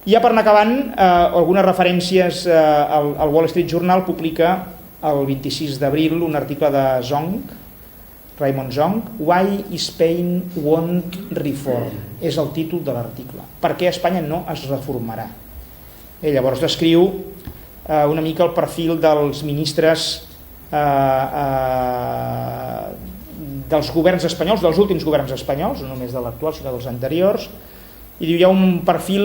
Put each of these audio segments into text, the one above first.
Ja per anar acabant, algunes referències. El Wall Street Journal publica el 26 d'abril un article de Raymond Zong, Why Spain Won't Reform, és el títol de l'article. Per què Espanya no es reformarà? Llavors descriu una mica el perfil dels ministres dels governs espanyols, dels últims governs espanyols, no només de l'actual sinó dels anteriors, i diu hi ha un perfil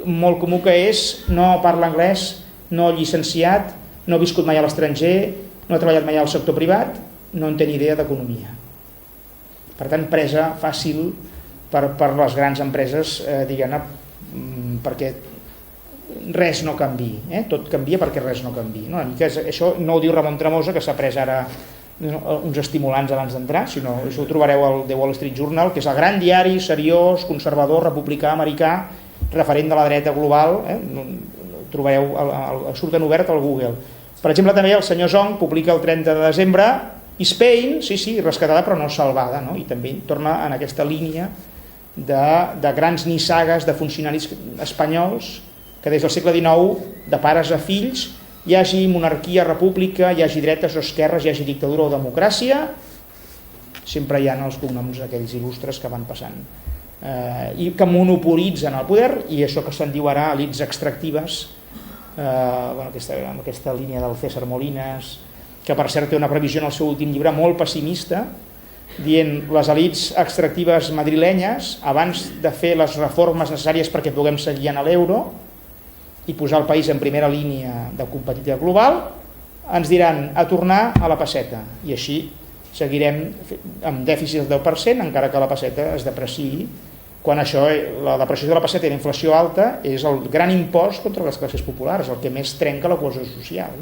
molt comú que és no parla anglès, no llicenciat, no ha viscut mai a l'estranger, no ha treballat mai al sector privat, no en té ni idea d'economia. Per tant, presa fàcil per les grans empreses, diguem-ne, perquè res no canviï, tot canvia perquè res no canviï. Això no ho diu Ramon Tremosa, que s'ha pres ara uns estimulants abans d'entrar, sinó això ho trobareu al The Wall Street Journal, que és el gran diari seriós, conservador, republicà, americà, referent de la dreta global, trobareu, surt en obert al Google. Per exemple, també el senyor Zong publica el 30 de desembre Spain, sí, rescatada però no salvada, i també torna en aquesta línia de grans nissagues de funcionaris espanyols que des del segle XIX, de pares a fills, hi hagi monarquia, república, hi hagi dretes o esquerres, hi hagi dictadura o democràcia, sempre hi ha els cognoms aquells il·lustres que van passant i que monopolitzen el poder, i això que se'n diu ara elites extractives, aquesta línia del César Molinas, que per cert té una previsió en el seu últim llibre molt pessimista, dient les elites extractives madrilenyes, abans de fer les reformes necessàries perquè puguem seguir en l'euro i posar el país en primera línia de competitivitat global, ens diran a tornar a la pesseta, i així seguirem amb dèficit del 10%, encara que la pesseta es depreciï, quan això, la depressió de la pesseta i la inflació alta és el gran impost contra les classes populars, el que més trenca la cohesió social.